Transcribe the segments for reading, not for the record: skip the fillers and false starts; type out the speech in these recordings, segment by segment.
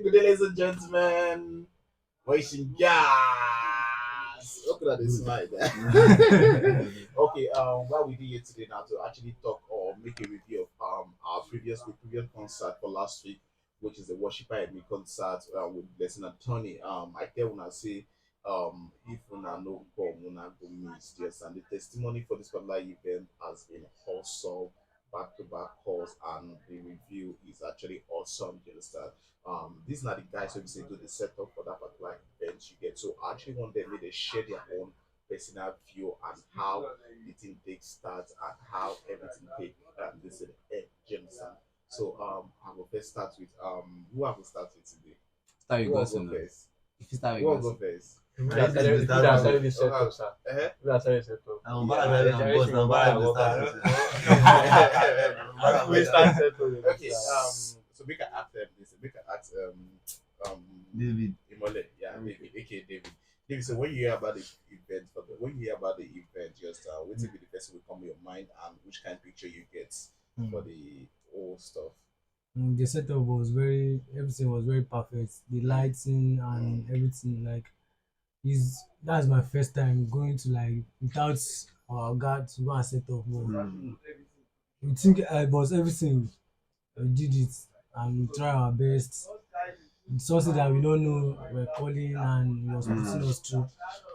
Good day, ladies and gentlemen. Boys and girls. Look at this smile there. Okay, what we did here today now to actually talk or make a review of our previous concert for last week, which is the Worshiper and Me concert with Blessing and Tony. I tell when I say if una no come, una go miss. Yes, and the testimony for this particular event has been awesome, back to back calls, and the review is actually awesome. You understand? These are the guys who say do the setup for that particular event you get. So I actually want them to share their own personal view and how the thing takes start and how everything take this is the end. Do you understand? So I will first start with who I will start with today. Start Who with will Godson. go first? If you start Who will with go Godson. first? We are starting this setup, sir. Uh-huh. We are starting setup. We start setup. Okay. So we can ask them this. We can ask David. Imole. Yeah, David. Okay, David. David. So when you hear about the event, just what will be the first thing will come to your mind and which kind of picture you get for the whole stuff? The setup was everything was very perfect. The lighting and everything, like, that's my first time going to, like, without our God to go and set up. But we think it was everything. We did it and we try our best. It's something that we don't know, we're calling and he was putting us through.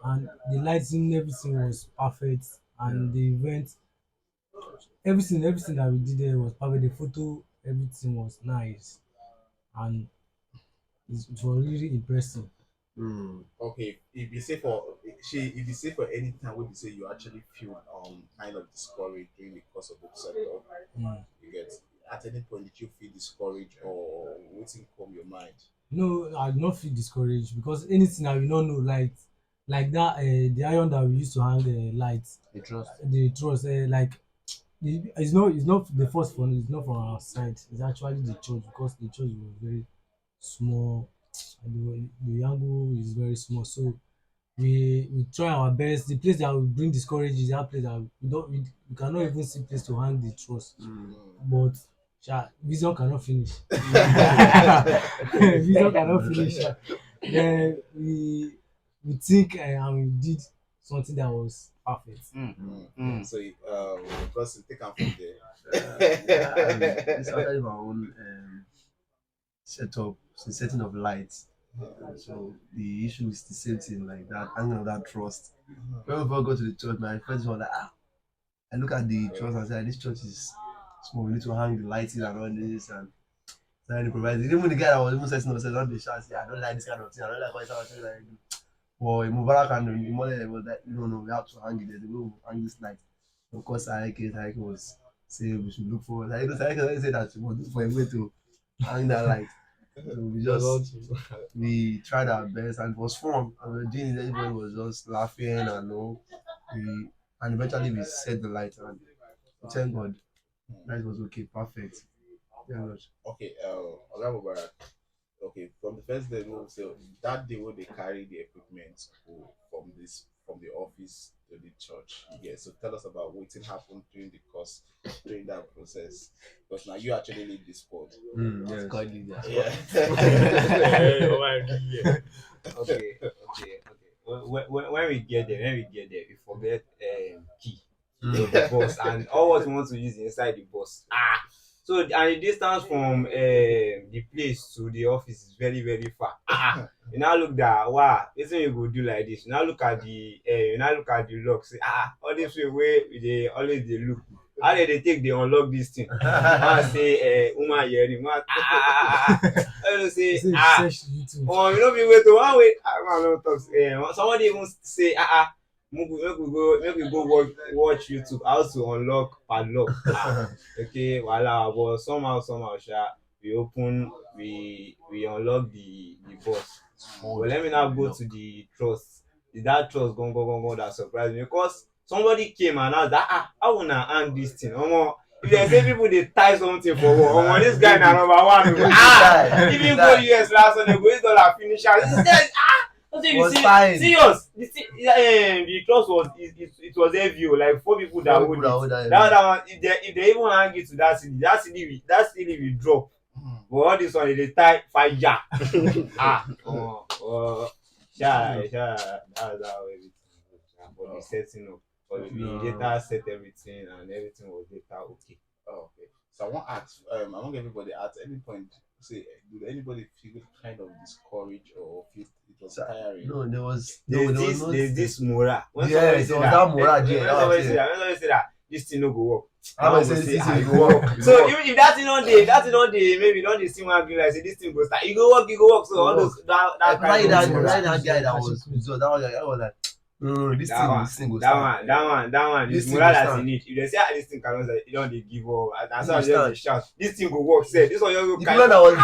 And the lighting, everything was perfect. And the event, everything that we did there was perfect. The photo, everything was nice. And it was really impressive. Okay, if you say for any time when you say you actually feel kind of discouraged during the course of the setup, you get at any point did you feel discouraged or waiting from your mind? No, I do not feel discouraged because anything that we don't know, like that, the iron that we used to hang the lights, The trust. the truss, it's not the first one. It's not from our side. It's actually the church because the church was very small. And the angle is very small, so we try our best. The place that will bring discourage is that place that we cannot even see place to hang the truss. But vision cannot finish. Vision cannot finish. Then we think and we did something that was perfect. So because take out from there. It's actually my own setup, the setting of lights. So the issue is the same thing, like that angle of that trust. When we first go to the church, my friends were like, I look at the trust and say, this church is small, we need to hang the lighting and all this and then provide it. Even the guy that was even setting up said, don't be shy, I don't like this kind of thing, I don't like what it's like. Well, Mubarak and Imole was like, no, we have to hang it there, we will hang this light. Of course, I was saying we should look for it. I say that we must look for a way to hang that light. So we tried our best and it was fun. And we were doing it, everybody was just laughing and and eventually we set the light and thank God, light was okay, perfect. Yeah, Okay, Oga Mubarak. Okay, from the first day, so that day when they carry the equipment from the office to the church. Yeah, so tell us about what happened during that process. Because now you actually lead the sport. yes. Yeah. Okay. When we get there, we forget key of the bus and all what we want to use inside the bus. So and the distance from the place to the office is very very far. You now look that this thing you go do like this. You now look at the lock. Say all this way they always they look. How they take they unlock this thing? I say Uma Yeri, I say oh you know me wait to one way. Somebody even say make we go watch YouTube how to unlock padlock. Okay, voila. But somehow, we unlock the bus. But let me now go to the trust. Is that trust gone that surprised me because somebody came and asked that I wanna hang this thing. If they say people they tie something for war, this guy na number one. Even go US last one, they go $8 finisher. Was fine. Serious. The trust was it was heavy. Like 4 people that would it. That one, if they even hang it to that city will drop. But all this one they tie fire. That's how everything goes. For the setting up. But we later set everything and everything was later okay. Oh, okay. So I want to ask, among everybody, at any point, say, did anybody feel kind of discouraged or feel it was tiring? No, there was There's this moral. When Yes, somebody there was that moral there. when That somebody was say it. that, when somebody say that this thing no go work. I was go saying say, this "Ah, thing it go work." So even if that thing on day, maybe don't dey see one green light say this thing go start. You go work. So all those that kind that of moral. that guy that was so that was like no, this thing go start. That one This is thing moral go that stand. you need. If they say this thing cannot start, you don't dey give up. And so This just thing dey shout, this thing go work. Say this one just go The carry. people that was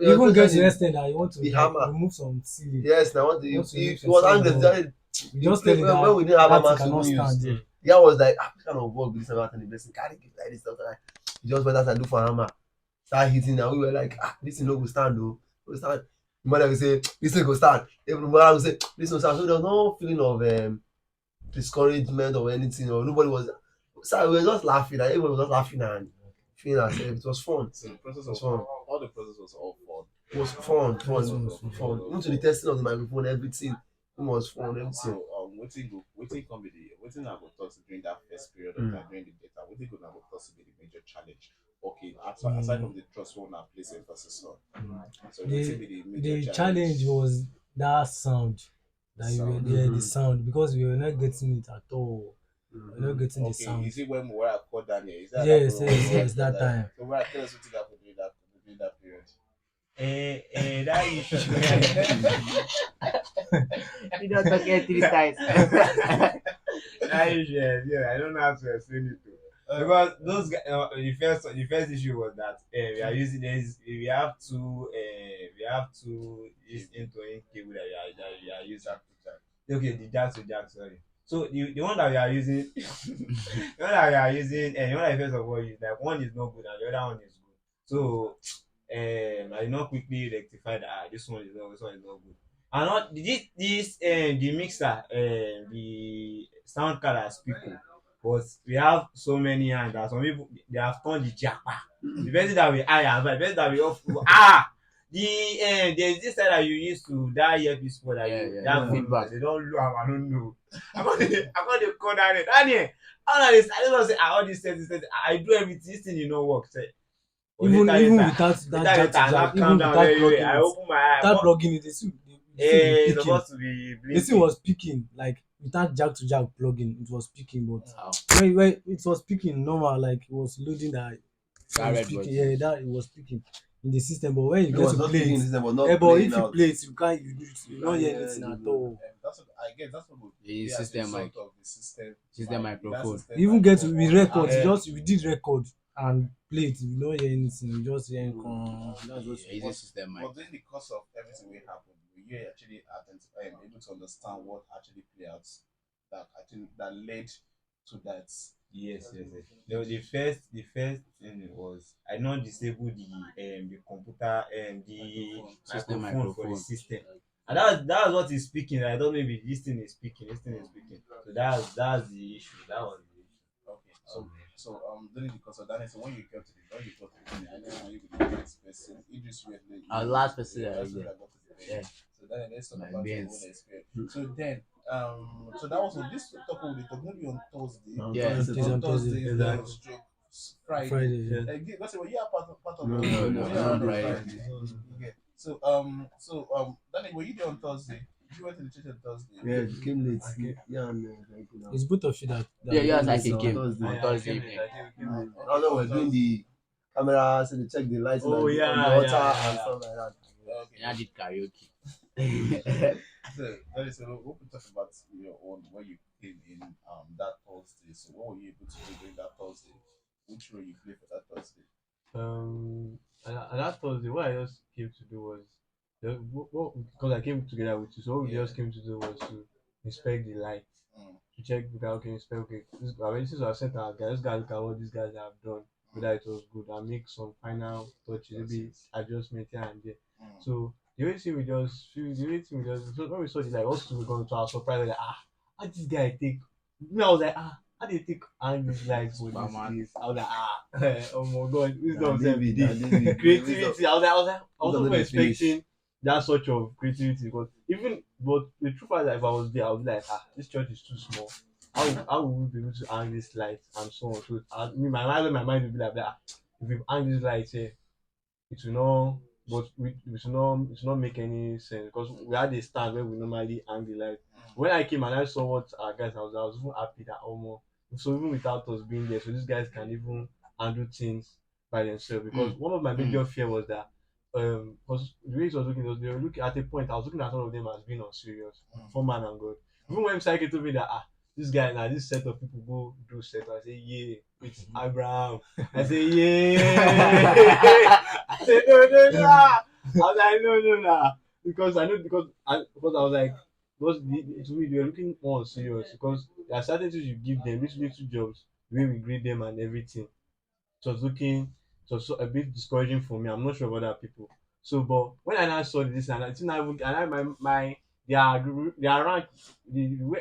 Even get to the extent that you want to The like, hammer. remove some ceiling. yes, now what What's the he next was thing? angry. You just tell it that when we didn't have a that man cannot to stand use. there. The guy was like, this kind of work with this and the blessing carry gift like this stuff. Like, he just went out and do for hammer. Start hitting and we were like, this thing no go stand though. Go stand. The mother will say, this thing go stand. Every mother will say, this will stand. So there was no feeling of discouragement or anything, or nobody was. So we were just laughing, and everyone was just laughing and feeling ourselves. It was fun. So the process It was was fun. all the process was all fun. It was fun. It was Even to the testing of the microphone, everything. It was fun. Everything. So waiting come be the waiting I go talk during that first period of time during the data. Waiting go now go talk be the major challenge. Okay, aside from the trust one and place emphasis on. So waiting be the major The challenge was that sound. That you were Sound. there, the sound, because we were not getting it at all. We were not getting the Okay, sound. is it when we were at called Daniel? Is that Yes, that program? yes, that time. So where tell us what happened during that period. That issue. You don't talk it 3 times. That issue, yeah, I don't know how to explain it too. Because those guys, the first issue was that we are using this. We have two this into-in cable that we are using. Okay, the jack to jack. Sorry. So the one that we are using, the one that we are using, and the one that first of all is like one is not good and the other one is good. So I did not quickly rectify that this one is not good. And not this the mixer the sound card has people, but we have so many hands that some people they have turned the japa. The person that we hire, the person that we offer there's this side that you used to that earpiece for that that feedback. They don't know. I don't know. I got the call Daniel. I don't say all this things. I do everything. This thing you know work. Say, Even without that jack, even without plugging I it, open my eye. without plugging it, the It's thing supposed to be the blinking. thing was picking, like without jack to jack plugging, it was picking, but Wow. when it was picking normal, like it was loading that it That was red picking, button. yeah, that it was picking in the system. But when you It get was to not play picking it, this time, but not but if playing you out. play it, you don't hear anything at all. That's what I guess. That's what would The be as a system result mic. of the system. System mic. That microphone. system You even get to microphone. we record, Yeah. we did record and play it. You don't hear anything. You just hear Easy system mic. But during the course of everything we happened, we were actually able to understand what actually played out that led to that. Yes. The first thing was I not disable the computer the System microphone for the microphone. system. And that was what is speaking. I thought maybe this thing is speaking. So that's the issue. That was the issue. Okay, so during the course of that, so when you got to the thing, I know you be the next person. Idris were Our last person that that's I what did. I got to the Yeah. So then let's talk My about your own beans. experience. So then so that was on this talk with the talk maybe on Thursday. On Yeah. Thursday. It is on On Thursday, Thursday. then stroke Friday. Friday, yeah. Like, that's what you are part of No, it. no, You no, are no, on Friday. Yeah. So Danny, were you there on Thursday? You went to the church on Thursday. Yeah, it came late. Yeah, and It's both of you that Yeah, like is a on game Thursday. on Thursday evening. I know we're doing the camera, so they check the lighting Oh, on yeah, the altar yeah. and stuff like that. Okay. And I did karaoke. So, Danny, so we can talk about your own when you came in that Thursday. So what were you able to do during that Thursday? Which role you played for that Thursday? And that Thursday, what I just came to do was, because I came together with you, so what we Yeah. just came to do was to inspect the light, to check, okay, inspect, okay, this is our set our guys, these guys look at what these guys have done, whether it was good, and make some final touches, maybe adjustment here and there. So the only thing we just, so when we saw the light, also we going to our surprise, like, how did this guy take? Me, I was like, how do you think hang this light for Superman. this? I was like, oh my god, Nah, wisdom David, nah, self David. creativity. I was Wisdom not dey even expecting that sort of creativity because even but the truth is that if I was there, I would be like, this church is too small. How will we be able to hang this light and so on? So my mind would be like, if we hang this light here, it will not but we should not make any sense because we had a stand where we normally hang the light. When I came and I saw what our guys I was even happy that almost so even without us being there, so these guys can even handle things by themselves. Because one of my major fear was that because the way it was looking, they were looking at a point. I was looking at all of them as being unserious, for man and God. Even when Psyche told me that this guy now this set of people go do set, I say yeah, it's Abraham. I say yeah. I said no. I was like no. Because I know because I was like to me they were looking more serious because there are certain things you give them, these little jobs, the way we grade them and everything. It was looking it was so a bit discouraging for me. I'm not sure about other people. So but when I now saw this and I think I even and I my their rank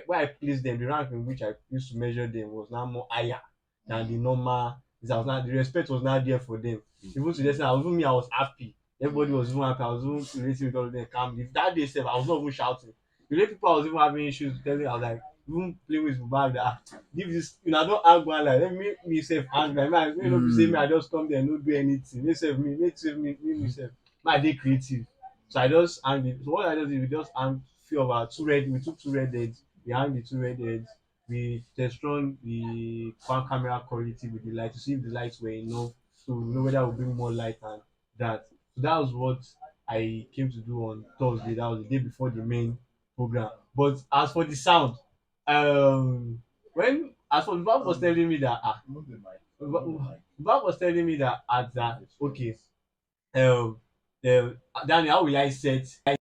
where I placed them, the rank in which I used to measure them was now more higher than the normal. This was not the respect was not there for them. Even to this, I was even me, I was happy. Everybody was even happy. I was even relating with all of them calmly. That day, itself, I was not even shouting. The way people I was even having issues telling, I was like, even playing with my bag that give this, don't hang one like let me self hang like man, be say me, I just come there and not do anything. Make save me myself. My day creative. So I just hang it. So what I just did, we just hang few of our we took two red heads, we hang the two red heads, we test run the camera quality with the light to see if the lights were enough so we know whether we'll bring more light and that. So that was what I came to do on Thursday. That was the day before the main program. But as for the sound, when as for Bob was telling me that Bob was telling me that at that okay, um, Danny, how will I set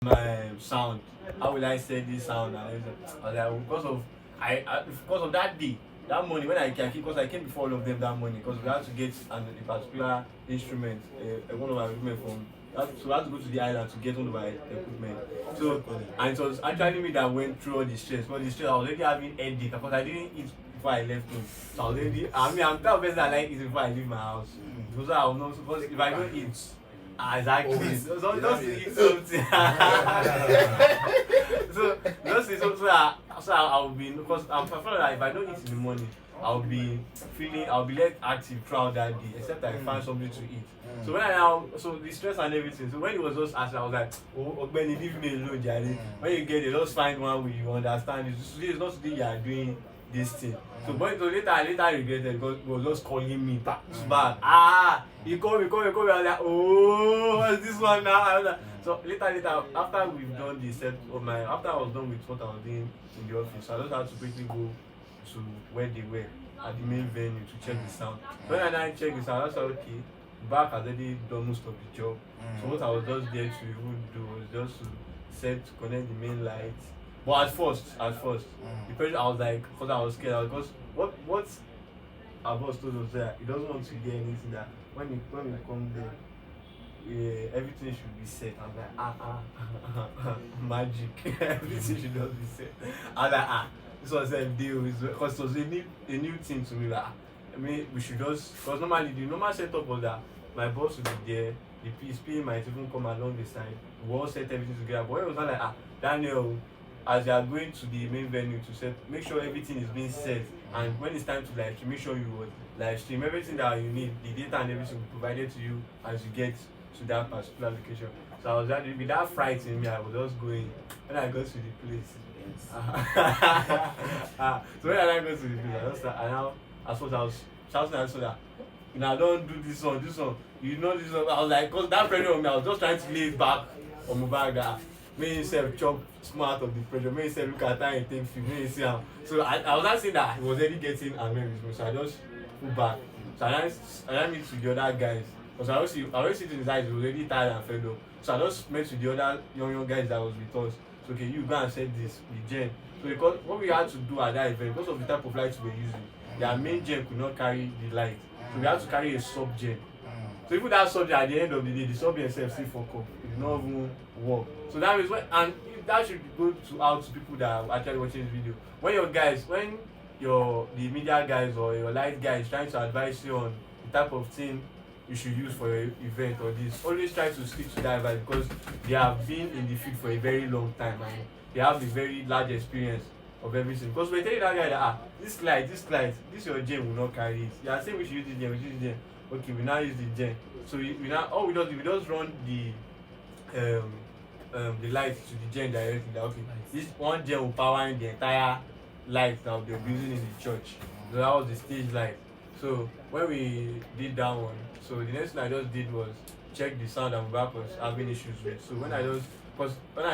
my sound? How will I set this sound? And everything? I was like, because of because of that day, that morning when I came, because I came before all of them that morning, because we had to get a particular instrument, one of our equipment from. So we had to go to the island to get one of my equipment. So and it was actually me that went through all the stress. But the stress I was already having headache because I didn't eat before I left home. So I was already. I'm that person that like eating before I leave my house. Because I will not. Because if I don't eat. Exactly. So just to eat something. So I'll be because I feel like if I don't eat in the morning, I'll be less active throughout that day, except I find something to eat. So when I now so the stress and everything. So when it was just asking, I was like, oh Benny, leave me alone, Jerry. When you get it, just find one way you understand it. Today is not today you are doing this thing. So but so later I regretted because he was just calling me back to back. He called me. I was like, oh, what's this one now? I was like, so later, after we've done the set of after I was done with what I was doing in the office, I just had to quickly go to where they were at the main venue to check the sound. So when I checked the sound, I said, okay, back has already done most of the job. So what I was just there to even do was just to connect the main lights. But at first, the person I was like, because I was scared, because what our boss told us that he doesn't want to hear anything that when we come there, everything should be set. I'm like, magic. Everything should not be set. I was like, this was a deal because it was a new thing to me. Like, I mean, we should just because normally the normal setup was that my boss would be there, the PSP might even come along the side. We all set everything together. But it was not like Daniel, as you are going to the main venue to set, make sure everything is being set. And when it's time to live stream, make sure you would live stream everything that you need, the data and everything will be provided to you as you get to that particular location. So I was that with that fright in me, I was just going when I got to the place. So when I got to the place, I just I was shouting at so that don't do this one. You know this one. I was like, cause that pressure on me, I was just trying to lay it back on my bag that me himself chop small out of the pressure, me himself look at how he take feel, me see him. So I was not saying that he was already getting annoyed with me, so I just pull back. So I meet with the other guys. Because I always see in his eyes, he was already tired and fed up. So I just met with the other young guys that was with us. So okay, you go and set this, the gen. So because what we had to do at that event, because of the type of lights we were using, their main gen could not carry the light. So we had to carry a sub gen. So even that sub gen at the end of the day, the sub gen itself still fuck up. It did not even work. So that is when, and that should go out to people that are actually watching this video. When your guys, when the media guys or your light guys trying to advise you on the type of thing you should use for your event or this, always try to stick to that advice because they have been in the field for a very long time and they have a very large experience of everything. Because we're telling that guy that this light, this your gen will not carry it. You are saying we should use this gen, we should use this gen. Okay, we now use the gen. So we now all we just run the light to the gen directly. That okay, this one gen will power the entire light that they'll be using in the church. So that was the stage light. So when we did that one, so the next thing I just did was check the sound that Mubak was having issues with. So when I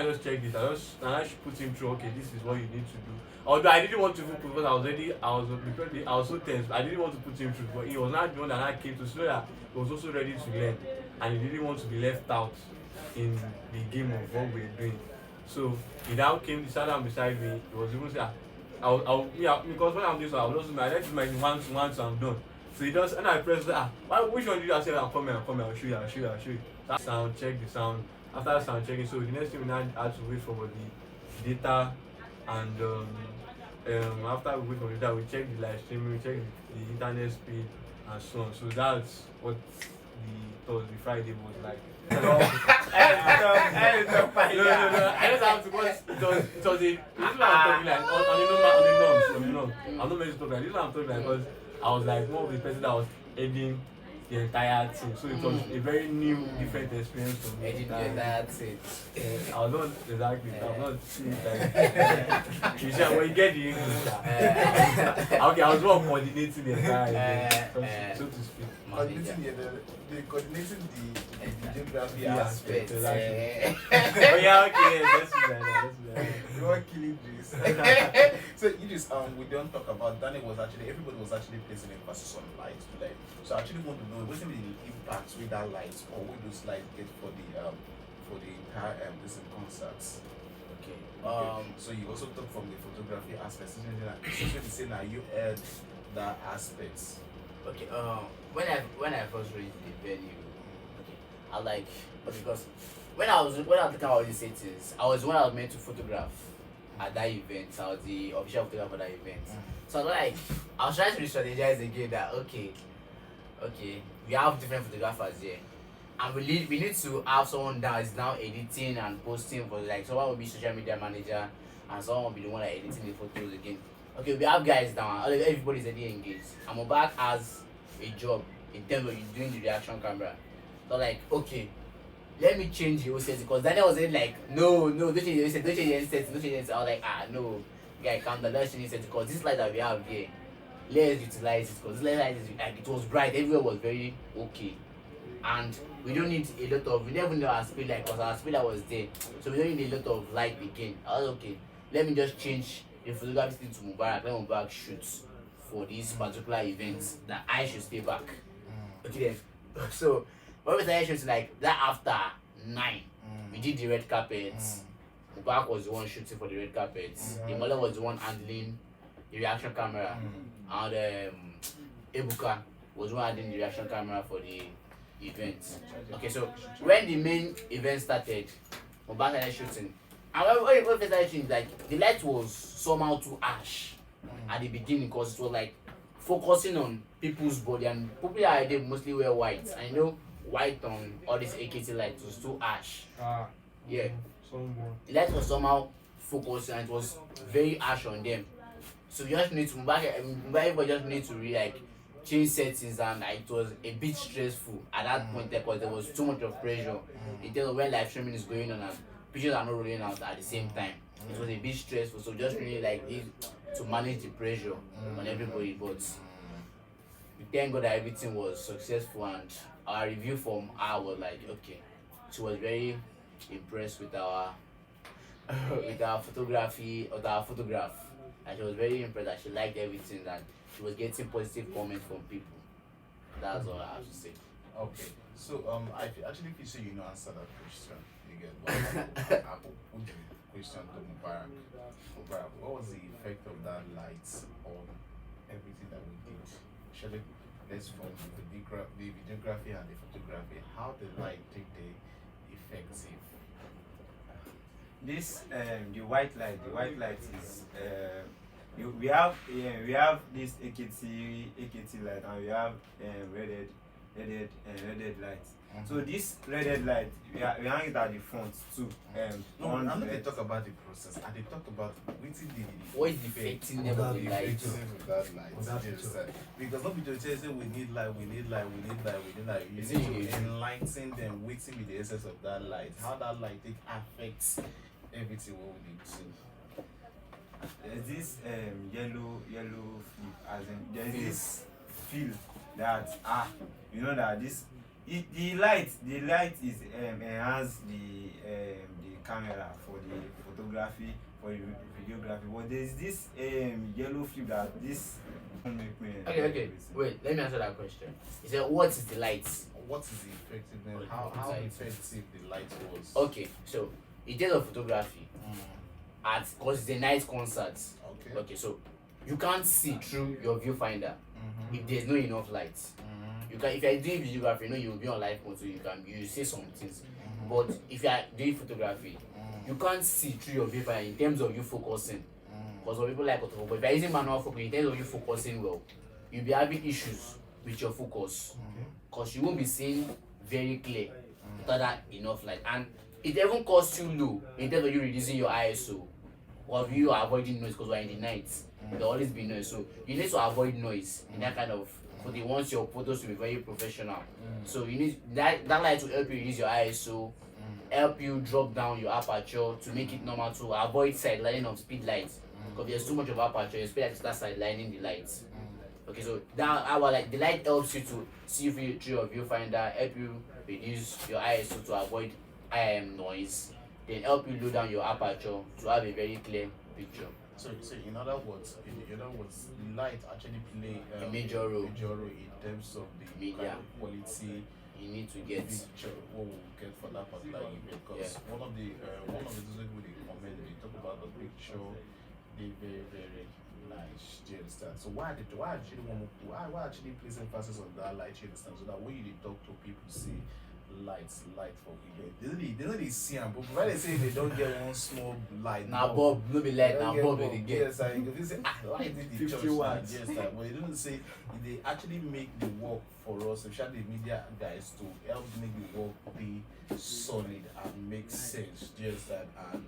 just checked it, I just put him through. Okay, this is what you need to do. Although I didn't want to put because I was so tense. I didn't want to put him through, but he was not the one that I came to show that he was also ready to learn, and he didn't want to be left out in the game of what we're doing. So he now came, sat down beside me. He was even saying, because when I'm doing so, I will also I let my once I'm done. So he does, and I press which one did you? I said, I'll come here, I'll show you. That sound, check the sound. After the sound checking, so the next thing we now had to wait for the data, and after we wait for the data, we check the live streaming, we check the internet speed, and so on. So that's what the Friday was like. No. I just have to because it was a this is what I'm talking like on the norm. I'm not meant to talk like this is what I'm talking like because I was like one of the person that was heading the entire thing. So it was a very new, different experience for me. Heading the entire thing. I was not exactly I was not you see when you get the English okay, I was more coordinating the entire event, so to speak. Coordinating the geography Yeah, aspect. exactly. Oh yeah, okay, let's do that. You are killing this. So you just we don't talk about Daniel was actually everybody was actually placing emphasis on light today. So I actually want to know what's the impact with that light or with those lights get for the entire this concerts. Okay. So you also talk from the photography aspect. So you say now you add that aspect. Okay. When I first reached the venue, okay, I like because when I was talking about these settings, I was when I was meant to photograph at that event. I was the official photographer for that event. So I was trying to strategize again that okay, we have different photographers here. And we need to have someone that is now editing and posting for like someone will be social media manager and someone will be the one that editing the photos again. Okay, we have guys down, everybody's already engaged. And Mubak has a job in terms of doing the reaction camera. So like, okay, let me change the whole setting because Daniel was saying like, no, don't change the setting. I was like, no, guy, calm down, let's change the setting because this light that we have here, let's utilize it because this light is like it was bright, everywhere was very okay. And we don't need a lot of, we never know our speed light because our speed light was there. So we don't need a lot of light again. I was okay, let me just change the photography thing to Mubarak. Let Mubarak shoot for this particular event that I should stay back. Okay then. So when we started shooting like that after 9, we did the red carpets. Mubarak was the one shooting for the red carpets. The mother was the one handling the reaction camera. And Ebuka was the one handling the reaction camera for the event. Okay, so when the main event started, Mubak started shooting. And when we started shooting, like the light was somehow too harsh at the beginning because it was like focusing on people's body and people are they mostly wear white. I know white on all these AKT lights was too harsh. Yeah. The light was somehow focused and it was very harsh on them. So you just need to everybody just need to really like change settings and it was a bit stressful at that point because there was too much of pressure in terms of when live streaming is going on and pictures are not rolling out at the same time. It was a bit stressful, so just really like need to manage the pressure on everybody. But we thank God that everything was successful and our review from her was like okay. She was very impressed with our with our photography or our photograph. And she was very impressed that she liked everything and she was getting positive comments from people. That's all I have to say. Okay, so I actually feel so you know answer that question. You get what I put the question to Mubarak. Mubarak, what was the effect of that light on everything that we did? Actually, let's from the videography and the photography. How the light take the effective? This the white light is we have this AKT light, and we have redhead light. So this redhead light, we hang it at the front too. No, on I'm not the- they talk about the process. And they talk about waiting the What is the effective name of the light? of that light. Of that You picture. understand? Because not people say we need light, we need light, we need light, we need light. You Is need it to you? enlighten them, waiting with the essence of that light. How that light take affects everything what we need to. There's this yellow flip, as in there's this feel that you know that the light is enhance the camera for the photography, for the videography, but there's this yellow flip that this make me Okay. Wait, let me answer that question. He said, what is the light? What is the effectiveness? How effective the light was? Okay, so in terms of photography, because it's a night concert. Okay. Okay, so you can't see through your viewfinder if there's no enough light. You can, if you're doing videography, you know you will be on live mode, so you see some things. But if you are doing photography, you can't see through your viewfinder in terms of you focusing. Because some people like autofocus. But if you're using manual focus, in terms of you focusing well, you'll be having issues with your focus. Because you won't be seeing very clear without that enough light. And it even costs you low in terms of you reducing your ISO. Or you are avoiding noise because we're in the night. There'll always be noise. So you need to avoid noise in that kind of photo. You want your photos to be very professional. So you need that light will help you reduce your ISO, help you drop down your aperture to make it normal, to avoid sidelining of speed lights. Because there's too much of aperture, your speed light starts sidelining the lights. Okay, so the light helps you to see through your viewfinder, help you reduce your ISO to avoid noise, then help you lower down your aperture to have a very clear picture. So in other words, light actually play A major role. in terms of the Media. kind of quality You need to get picture what we'll get for that particular event. Because one of the things people they comment, they talk about the picture, they very nice. Do you understand? So why actually place emphasis on that light? You understand? So that when you talk to people, say light for event. They know they see them, but when they say they don't get one small light. now bulb, no be light, They now don't bulb bulb. they get. Yes, I go say light in the 50 church. watts. Yes, but they don't say they actually make the work for us, especially the media guys, to help make the work be solid and make sense. Do you understand? And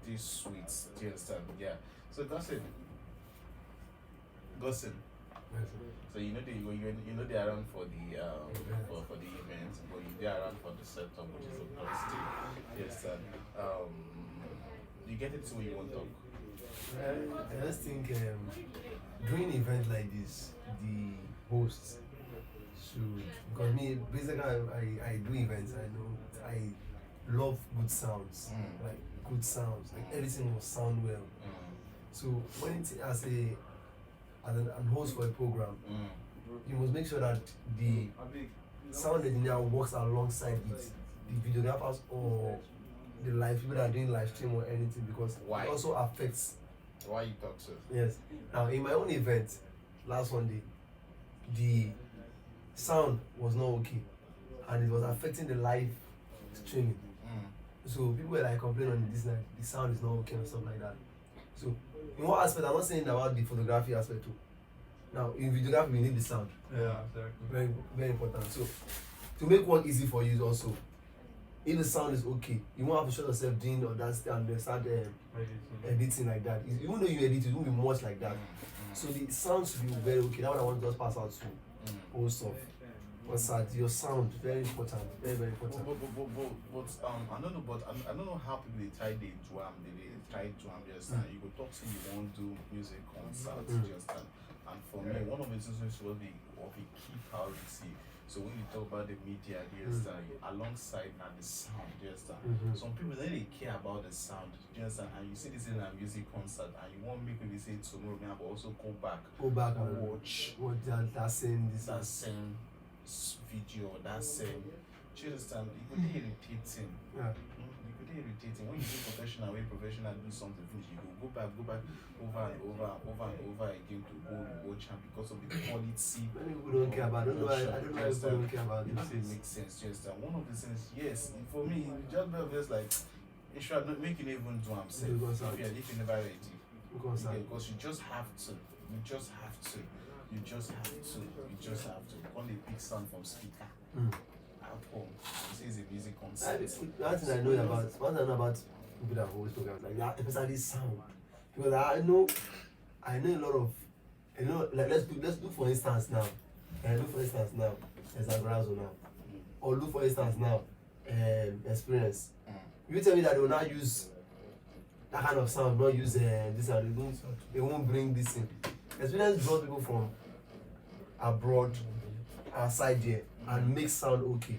this sweet. Do you understand? Yeah. So gossip. So you know they are around for the for the event, but they are around for the setup, which is a Thursday. Yes, and you get it to where you want to talk. I just think during an event like this, the host should, because me basically I do events. I know I love good sounds, like good sounds, like everything will sound well. So when it's as an host for a program, you must make sure that the sound engineer works alongside with the videographers or the live people that are doing live stream or anything, because Why? it also affects. Why you talk so? Yes. Now in my own event last Sunday, the sound was not okay, and it was affecting the live streaming. So people were like complaining on this night, the sound is not okay and stuff like that. So in what aspect, I'm not saying about the photography aspect too. Now in videography we need the sound. Yeah, exactly. Very, very important. So to make work easy for you also, if the sound is okay, you won't have to show yourself doing or that and then start editing like that. Even though you edit, it won't be much like that. So the sound should be very okay. That's what I want to just pass out to also. Concert, your sound very important, very important. But I don't know, I don't know how people they try the drum, they try drum. Just you go talk to you want to do music concert, just and for me, one of the things was the key priority. So when you talk about the media, just alongside and the sound, just some people they care about the sound, just and you see this in a music concert, and you want me to say tomorrow, but also go back and watch what that saying this. that same video, that same. Do you understand? It could be irritating. Yeah. It could be irritating. When you do professional, when professional do something, finish, you go back over and over again to go watch, and because of the quality. Many people don't care about it. I don't know why people don't care about It it. makes sense. Just one of the things, yes, for me, just like it should not make you even do. I'm saying Because if you never ready. Because Because you just have to. You just have to. You just have to. You just have to. When they pick sound from speaker. At home. This is a music concert. One thing I know about people that host programs, like that, especially sound. Because I know a lot of, like let's look for instance now. Exagrazo now. Or look for instance now, Experience. You tell me that they will not use that kind of sound, not use this and they won't bring this in. Experience brought people from abroad, outside there, and make sound okay.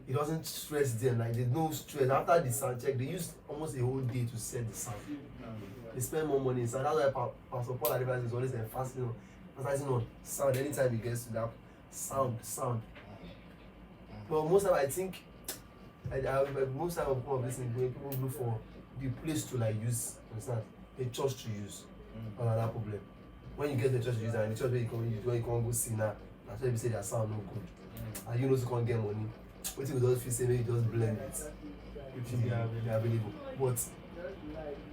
It doesn't stress them, like there's no stress. After the sound check, they use almost a whole day to set the sound. They spend more money in sound. That's why Pastor Paul Adivas is always emphasizing on sound anytime he gets to that sound. But most of I think most time of people listening, when people look for the place to like use, understand, a church to use. Another problem. When you get the church to use and the church where you can't go see now, that's why you say their sound no good. And you know you can't get money. What if you just feel say maybe you just blend it? They are available. But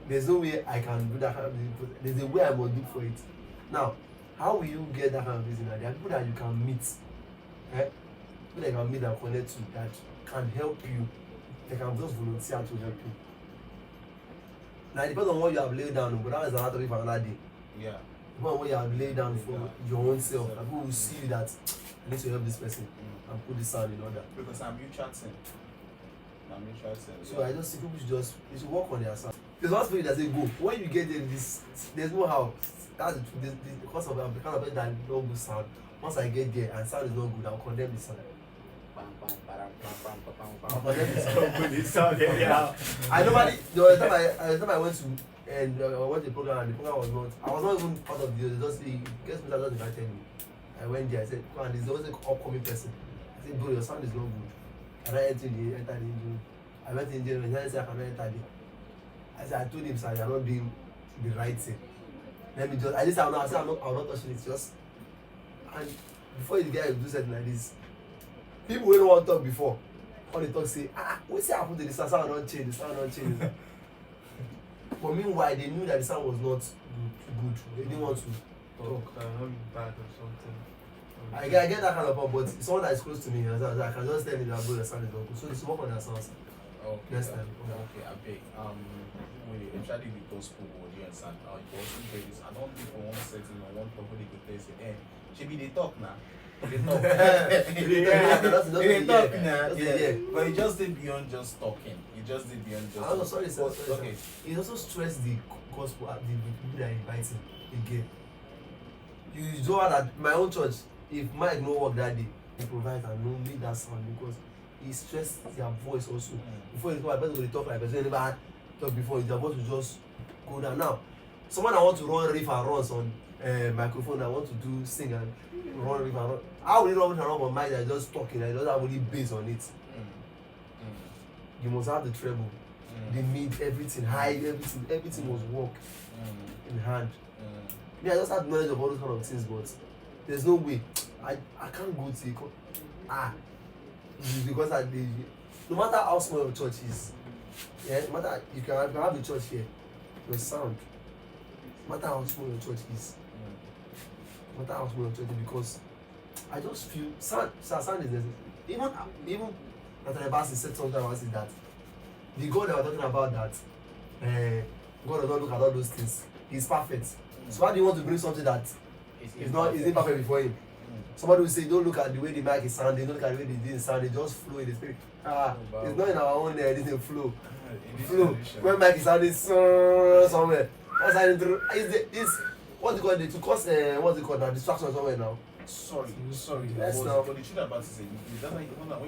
there's no way I can do that kind of thing. There's a way I must look for it. Now, how will you get that kind of business? There are people that you can meet. People that you can meet and connect to that can help you. They can just volunteer to help you. Now it depends on what you have laid down, but that is another topic for another day. Yeah. Depends on what you have laid down for your own self. And people will see you that I need to help this person and put this sound in order. Because I'm you chatting. So I just see people they should work on their sound. There's one spirit that say go. When you get there, there's no how. That's the cause of the kind of person that no good sound. Once I get there and sound is not good, I'll condemn the sound. I normally the time I went to and I went to the program and the program I was not even part of the just the guest minister just invited me. I went there, I said, come on, there's always an upcoming person. I said, bro, your sound is not good. And I entered the engine. I went in there and I said I cannot enter there. I said, I told him, sir, you're not doing the right thing. Let me just I will not touching it, just and before the guy will do something like this. People wey no wan talk before when they talk say wetin happen to the sound don change but meanwhile they knew that the sound was not good they didn't want to talk. Bad or something. I get that kind of problem, but someone that is close to me I can just tell him that bro your sound is not good, so it's work on their sound. Okay. Next time. Okay, I beg. Especially the gospel audience and you also get this. I don't think for one setting or one company could tell you, should be they talk now. They talk. They talk now. Yeah. But it just did beyond just talking. It just did beyond just. Oh, sorry. Okay. It also stressed the gospel the people that are inviting again. You know that my own church, if Mike no work that day, he provides and no make that sound because he stressed their voice also. Before you talk, I bet when they talk like person never had talk before, their voice will just go down. Now, someone that want to run riff and runs on microphone that want to do sing and run riff and run. How will you run on mic that just talking and just have only bass on it? You must have the treble, the mid, everything, high, everything must work in hand. I just have knowledge of all those kind of things, but there's no way. I can't go to because no matter how small your church is, no matter you can have the church here, your sound, no matter how small your church is, because I just feel sound is necessary. Even Nathaniel Bassey said something about it that the God that we're talking about that God does not look at all those things. He's perfect. So why do you want to bring something that isn't perfect before him? Somebody will say, don't look at the way the mic is sounding, don't look at the way the didn't sound, they just flow in the spirit. It's not in our own this flow. When mic is sounding somewhere. That's how it's what's it called? To cause what's it called now? Distraction somewhere now. Sorry. Yes, But now. the truth about it is when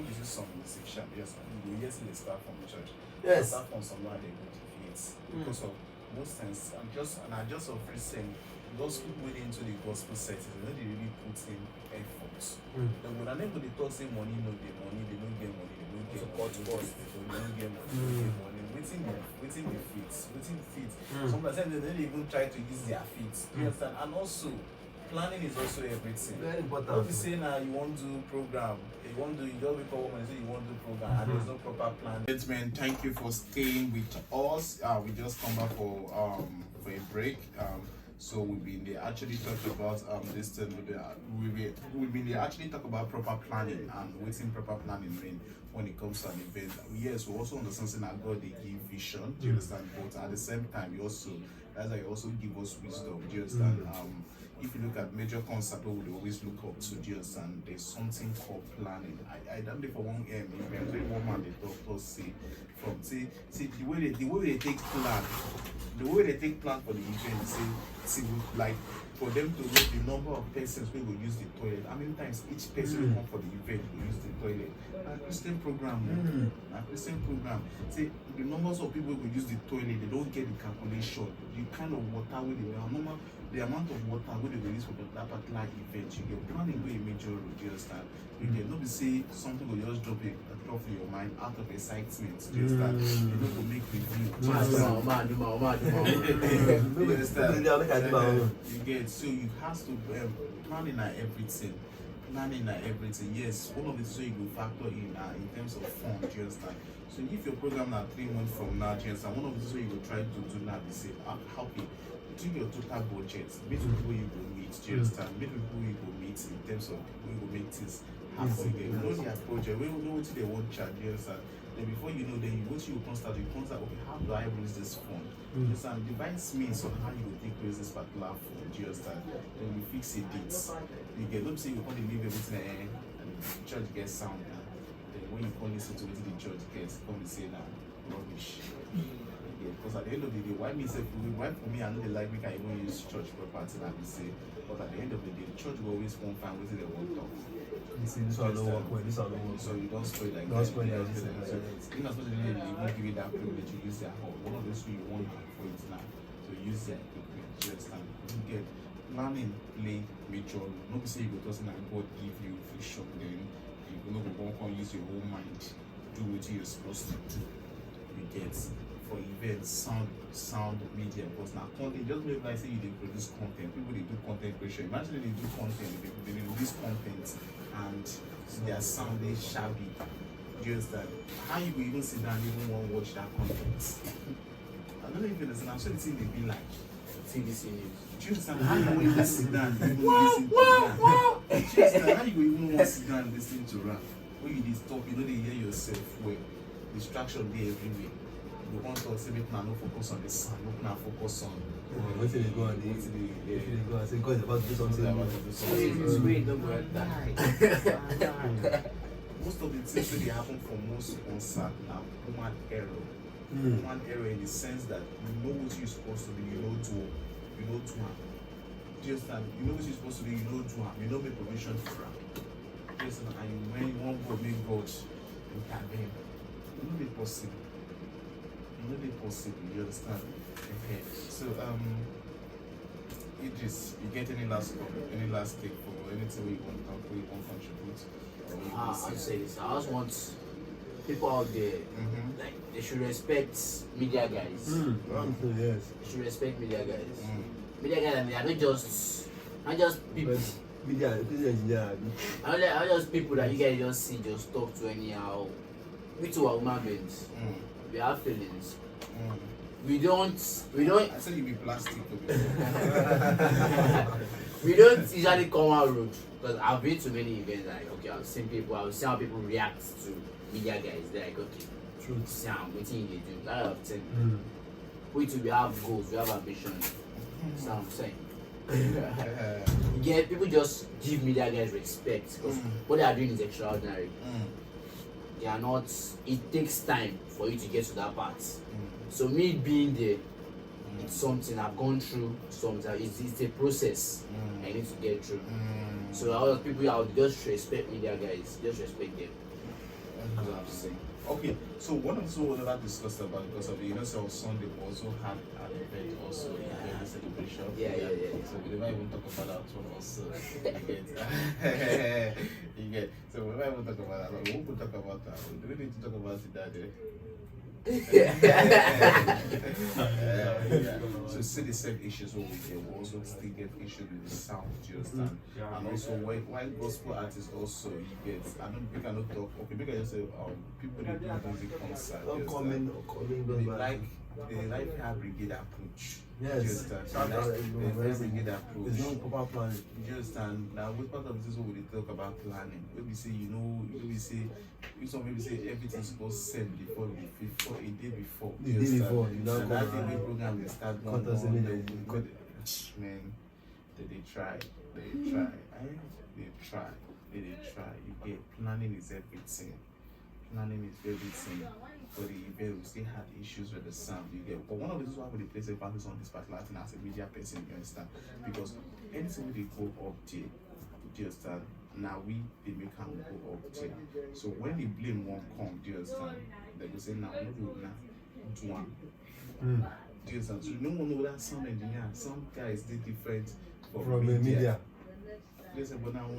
you see some musician, yes, you hear they start from the church. Yes. Start from somewhere they go to faith. Because of most times I just often saying those people went into the gospel settings, they really put in effort. And when I never they talk say money, no get money, they don't get money, they don't get money. Waiting the feet. Sometimes they don't even try to use their feet. You understand? And also planning is also everything. Very important. Don't be saying you want to do program, you just wake up and say you want to do program and there's no proper plan. Gentlemen, thank you for staying with us. We just come back for for a break. So we've been there actually talk about this thing with we've been there actually talk about proper planning and waiting proper planning mean when it comes to an event. Yes, we also understand saying that God they give vision, do you understand? But at the same time, you also that's like also give us wisdom, do you understand? If you look at major concerts, we would always look up to, do you understand? There's something called planning. I don't know for one event, one man the doctors say from see the way they take plan, the way they take plan for the event, see like for them to know the number of persons who will use the toilet. How many times each person will come for the event will use the toilet? A Christian program, a Christian program. See the numbers of people who will use the toilet, they don't get the calculation, the kind of water with the amount of water when they release for that particular event. You get planning way a major role, do you understand? You get not be say something will just drop in your mind out of excitement, do you understand? You know to make review. Do you understand? You understand? You get so you have to planning and everything. Planning and everything. Yes, one of the things you will factor in terms of fund, do you understand? So if your program now 3 months from now, do you understand? One of the things you will try to do now is say, how can take your total budget, meet people you will meet, do you understand? Meet people you will meet in terms of we will make things happen. You know their project, we will know what they want charge, do you understand? Then before you know, then once you constart, okay, how do I raise this fund? Do you understand? Devise means on how you will take raise this particular fund, do you understand? Then you fix a date. You get, don't say you want to leave everything and the church gets sound. Then when you come listen to what the church gets, come and say now, rubbish. Because at the end of the day, why for me, I know they like me, I even use church property, like we say. But at the end of the day, the church will always won't find what they want to talk. This one don't work well, this one don't work. So you don't spoil like Don't that. spoil like So this. in as much as they won't give you that privilege to use their hall. One of those who you want for it now. So use their equipment. You understand? You get planning play major role. Not be say you go to and God give you vision, then you know go come use your whole mind, do what you're supposed to do. You get for events, sound media, because now content just make like say you dey produce content. People they do content creation. Imagine they do content, they release content and their sound they shabby. Do you understand? How you go even sit down and even want to watch that content? I don't know if you understand. I'm sure the thing they be like TVC News. do you understand? How you go even sit down and even listen to rap? Do you understand? How you go even want to sit down and listen to rap? When you dey talk, you know they hear yourself well. Distraction there everywhere. You want to say make una no focus on the sound, make una focus on What they go and they go and say God is about to do something. It's way don't go like that. Most of the things that happen for most concerts now human error. Human error in the sense that you know what you're supposed to do, you know to have. Do you understand? You know what you're supposed to do, you know to have. You know make provision for am. Do you understand? And when you want God make God intervene, you know they possible. You know they possible, you understand? Okay. So Idris, you get any last take for anything you want to contribute? I'll say this. I just want people out there, like they should respect media guys. Yes. They should respect media guys. Media guys, they are not just people. Media engineer. Are not just people that you guys just see, just talk to anyhow. We too are human beings. We have feelings. We don't. I said you be plastic. We don't usually come out rude because I've been to many events. Like, okay, I've seen people. I've seen how people react to media guys. They're like, okay, True. Sam, what thing they do? That of thing. We too, we have goals, we have ambitions. That's what I'm saying. You get people just give media guys respect because what they are doing is extraordinary. They are not. It takes time for you to get to that part. So me being there, it's something I've gone through. Something it's a process I need to get through. So all the people out there, just respect media guys. Just respect them. That's what I'm saying. Okay, so one of the things we never discussed about because of the on Sunday we also had an event also a celebration. Yeah. So we never even talk about that one also. You get. So we never even talk about that. We won't talk about that. We don't need to talk about it that day. So see the same issues over there. We also still get issues with the sound, do you understand? And also why gospel artists also you get we cannot talk okay, we can just say people they do music concert. Upcoming They like the life fire brigade approach. Yes. Just Shout the out, life brigade approach. It's not proper planning. You understand? Now, with part of this, what we talk about planning. Maybe say, maybe say, maybe say everything's supposed to send before a day before. The day before, you know, and that day program will start one Contact more, immediately. man, they try, they try. You get planning is everything. Planning is everything. For the event, we still had issues with the sound. You get, but one of the reasons why we place emphasis on this particular thing as a media person, you understand? Because anything we go up there, you understand? Now they make them go up there. So when the blame won't come, do you understand? They go say now, no do now, do one. Do you understand? So no one know that sound engineer. Some guys they different From the media. They say, but now do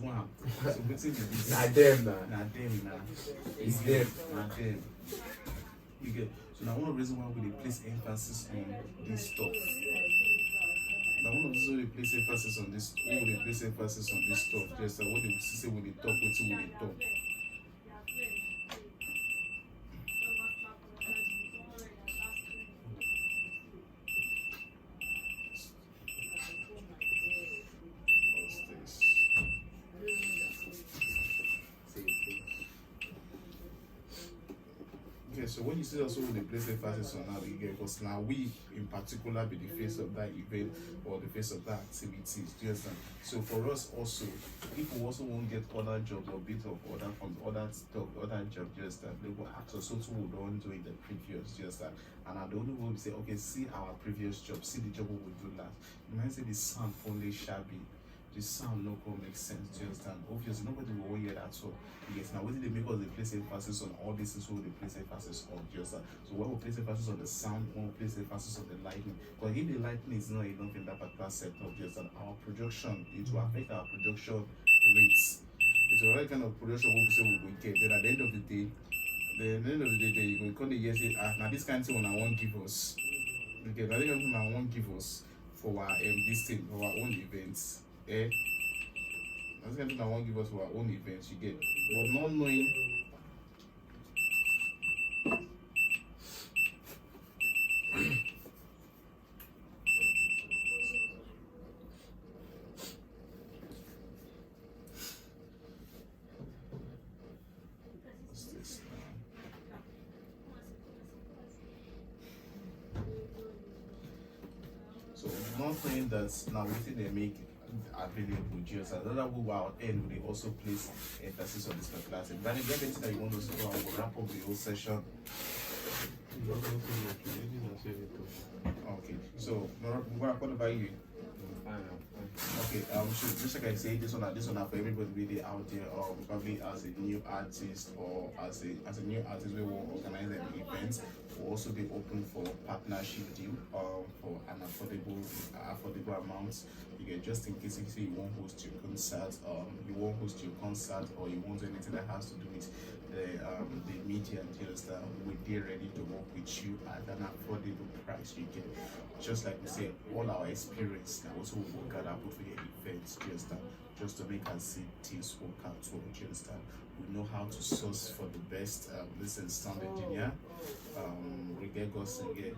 one. So what's it? Nah, them nah. Now them now. It's them. Now them. You get. So now one of the reasons why we place emphasis on this stuff. Now one of the reasons why we place emphasis on this, stuff, just what they say when they talk, what when they talk. Okay, so when you see also the place emphasis on now, you get, because now we in particular be the face of that event or the face of that activities. Do you understand? So for us also, people also won't get other jobs or bit of other from other stuff, other jobs. Do you understand? They will ask us also we don't do in the previous. Do you understand? And I don't know say, okay, see our previous job, see the job we will do last. You might say the sound only shabby. The sound no go make sense, do you understand? Obviously, nobody will hear that so yes, now what did they make us they place emphasis on all this is what they place emphasis on, do you understand? So when we place emphasis on the sound, when we place emphasis on the lighting, but if the lighting is not enough in that particular setup, do you understand? Our production, it will affect our production rates. It's the right kind of production what we say we will get. Then at the end of the day, you will call the year say, now this kind of thing I won't give us. Okay, now this kind of thing I won't give us for our this thing, for our own events. That's the kind of thing I want to give us for our own events, you get. But not knowing what's this now? So not saying that now we think they make available just another way our end will also place emphasis on this particular thing. But if you have anything that you want us to go, I will wrap up the whole session. Okay, so what about you? Okay, just like I say, this one for everybody really out there, probably as a new artist or as a new artist, we will organize an event. We'll also be open for partnership deal, for an affordable amount. You get, just in case you say you won't host your concert, or you won't do anything that has to do with the media and deals that we're ready to work with you at an affordable price. You get, just like we say, all our experience that also will gather put for your events, just to make us see things work out well. You understand? We know how to source for the best sound engineer. We get Gosling again.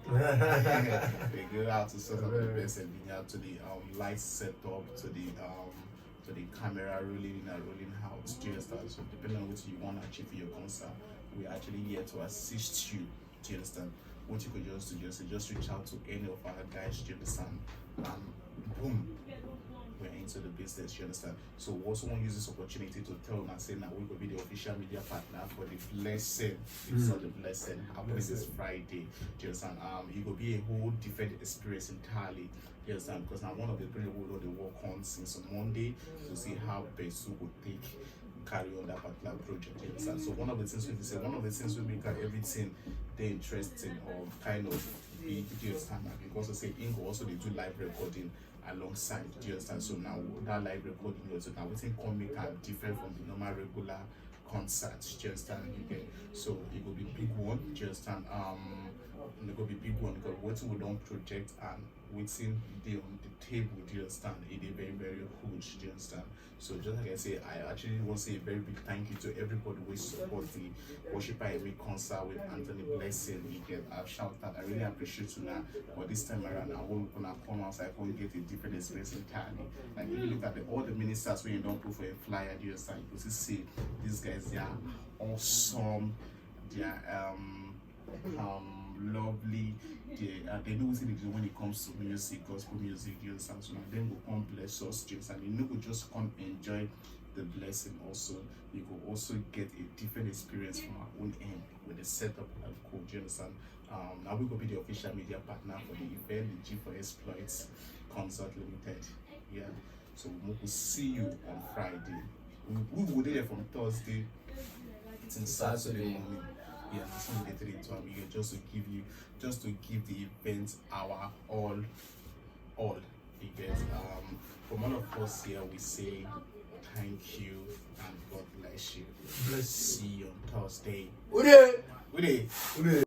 We go out to source for the best engineer, to the light setup, to the camera rolling in and rolling out. Do you understand? So depending on what you want to achieve for your concert, we're actually here to assist you. Do you understand? What you could just do, just reach out to any of our guys, do you understand? And boom, we're into the business, you understand? So we also want to use this opportunity to tell them and say now we will be the official media partner for the blessing. It's not the blessing happening this Friday. Do you understand? It will be a whole different experience entirely. You understand? Because now one of the people who they work on since Monday to see how best we would carry on that particular project. You understand? So one of the things we make everything they interesting or kind of big, do you understand? Because I say Ingo also they do live recording alongside, do you understand? So now that live recording also now we think comic are different from the normal regular concerts, do you understand? So it will be big one, do you understand? It will be big one because what we don't project and waiting day on the table, do you understand? It is very, very huge, do you understand? So just like I say, I actually want to say a very big thank you to everybody who support the Worship Emi concert with Anthony Blessing. You get a shout out. I really appreciate you now. But this time around, I won't gonna come outside. I won't get a different experience entirely. Like if you look at all the ministers when you don't put for a flyer, do you understand? You can see these guys, they are awesome. They are lovely. They know what they do when it comes to music, gospel music, you understand? So now them will come bless us, James, and you know will just come enjoy the blessing also. You will also get a different experience from our own end with the setup and code, you understand? Now we will be the official media partner for the event, the G4 Exploits Concert Limited. Yeah. So we will see you on Friday. We will be there from Thursday till Saturday morning. Yeah, Sunday 3 to Amiga, just to give the event our all. You get from all of us here, we say thank you and God bless you. Let's see you on Thursday. Uday.